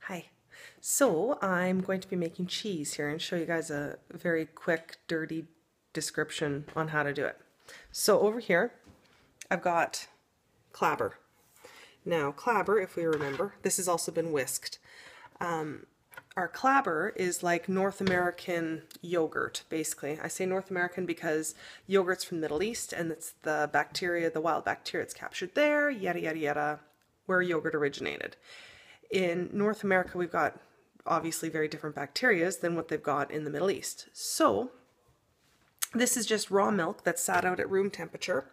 Hi. So I'm going to be making cheese here and show you guys a very quick, dirty description on how to do it. So over here, I've got clabber. Now clabber, if we remember, this has also been whisked. Our clabber is like North American yogurt, basically. I say North American because yogurt's from the Middle East and it's the bacteria, the wild bacteria it's captured there, yada yada yada, where yogurt originated. In North America, we've got obviously very different bacterias than what they've got in the Middle East. So this is just raw milk that sat out at room temperature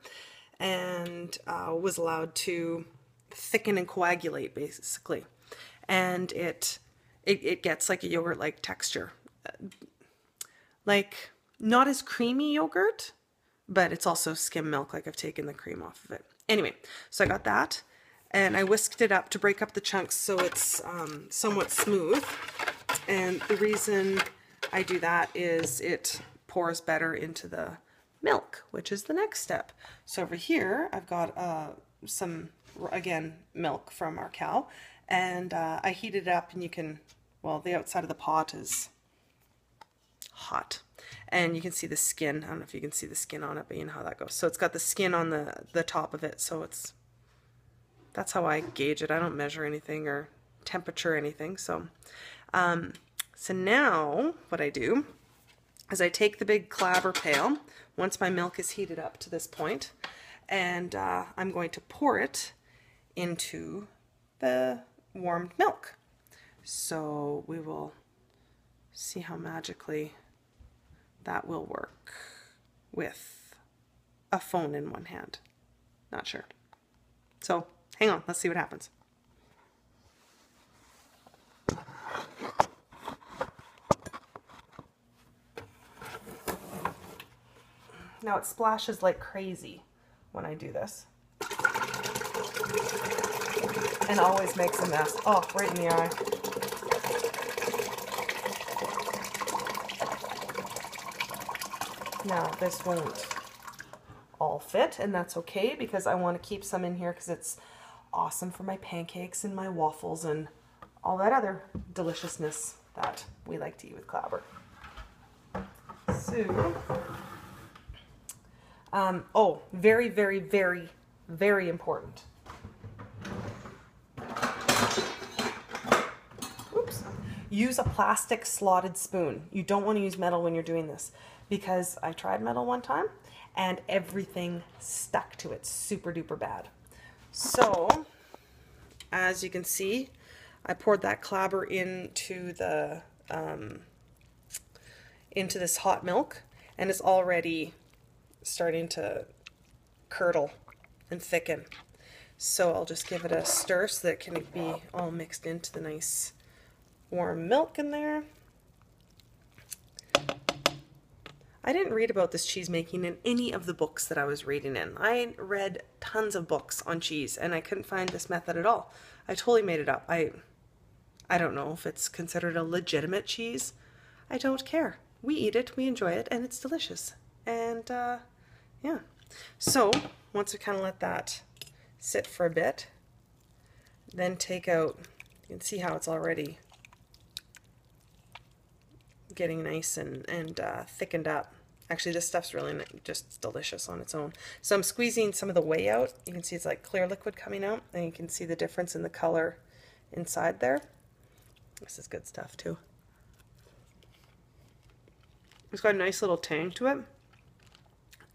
and was allowed to thicken and coagulate, basically. And it gets like a yogurt-like texture. Like, not as creamy yogurt, but it's also skim milk, like I've taken the cream off of it. Anyway, so I got that. And I whisked it up to break up the chunks so it's somewhat smooth. And the reason I do that is it pours better into the milk, which is the next step. So over here, I've got some, again, milk from our cow. And I heated it up and you can, well, the outside of the pot is hot. And you can see the skin. I don't know if you can see the skin on it, but you know how that goes. So it's got the skin on the top of it, so that's how I gauge it. I don't measure anything or temperature or anything. So, so now what I do is I take the big clabber pail once my milk is heated up to this point, and I'm going to pour it into the warmed milk. So we will see how magically that will work with a phone in one hand. Not sure. So hang on, let's see what happens. Now it splashes like crazy when I do this. And always makes a mess. Oh, right in the eye. Now this won't all fit, and that's okay because I want to keep some in here because it's awesome for my pancakes and my waffles and all that other deliciousness that we like to eat with clabber. So, oh, very, very, very, very important. Oops. Use a plastic slotted spoon. You don't want to use metal when you're doing this because I tried metal one time and everything stuck to it super duper bad. So, as you can see, I poured that clabber into the into this hot milk, and it's already starting to curdle and thicken. So I'll just give it a stir so that it can be all mixed into the nice warm milk in there. I didn't read about this cheese making in any of the books that I was reading in. I read tons of books on cheese and I couldn't find this method at all. I totally made it up. I don't know if it's considered a legitimate cheese. I don't care. We eat it, we enjoy it, and it's delicious. And yeah. So once we kind of let that sit for a bit, then take out, you can see how it's already getting nice and thickened up. Actually, this stuff's really just delicious on its own. So I'm squeezing some of the whey out. You can see it's like clear liquid coming out, and you can see the difference in the color inside there. This is good stuff too. It's got a nice little tang to it,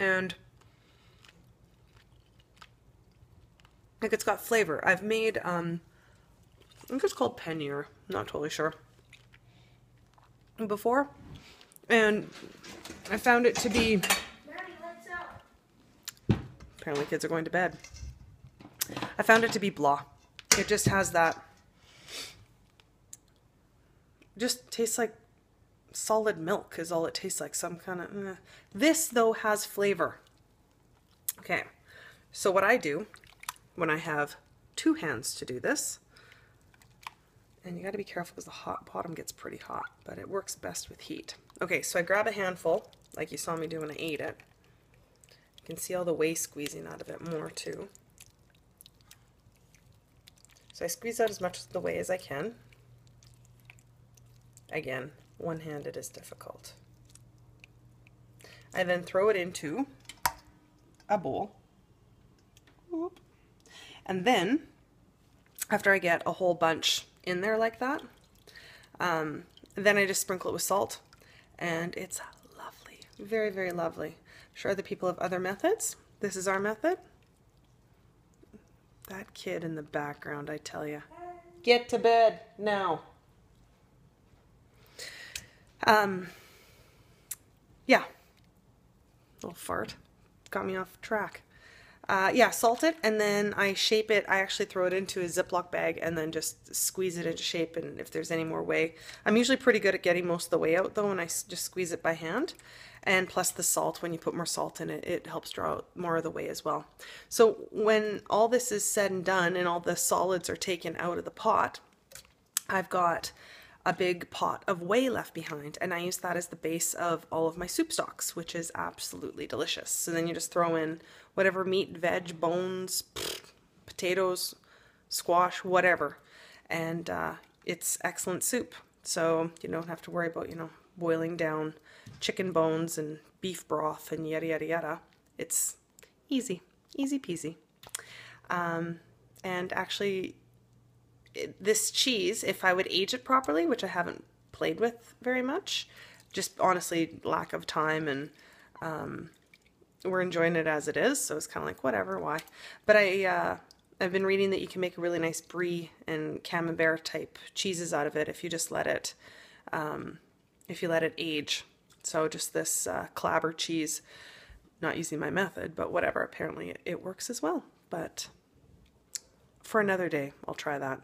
and like it's got flavor. I've made I think it's called paneer, not totally sure, before, and I found it to be, apparently kids are going to bed. I found it to be blah. It just has that, just tastes like solid milk is all it tastes like, some kind of, This though has flavor. Okay, so what I do when I have two hands to do this, and you got to be careful because the hot bottom gets pretty hot, but it works best with heat. Okay, so I grab a handful, like you saw me do when I ate it. You can see all the whey squeezing out of it more too. So I squeeze out as much of the whey as I can. Again, one-handed is difficult. I then throw it into a bowl. And then, after I get a whole bunch in there like that, then I just sprinkle it with salt, and it's lovely. Very, very lovely. I'm sure other people have other methods. This is our method. That kid in the background, I tell you. Get to bed now. Yeah. Little fart. Got me off track. Yeah, salt it, and then I shape it. I actually throw it into a Ziploc bag and then just squeeze it into shape, and if there's any more whey. I'm usually pretty good at getting most of the whey out, though, and I just squeeze it by hand. And plus the salt, when you put more salt in it, it helps draw out more of the whey as well. So when all this is said and done and all the solids are taken out of the pot, I've got a big pot of whey left behind, and I use that as the base of all of my soup stocks, which is absolutely delicious. So then you just throw in whatever meat, veg, bones, potatoes, squash, whatever, and it's excellent soup. So you don't have to worry about, you know, boiling down chicken bones and beef broth and yada yada yada. It's easy peasy. And actually, this cheese, if I would age it properly, which I haven't played with very much, just honestly lack of time, and we're enjoying it as it is, so it's kind of like whatever, why? But I've been reading that you can make a really nice brie and camembert type cheeses out of it if you just let it age. So just this clabber cheese, not using my method, but whatever, apparently it works as well. But for another day, I'll try that.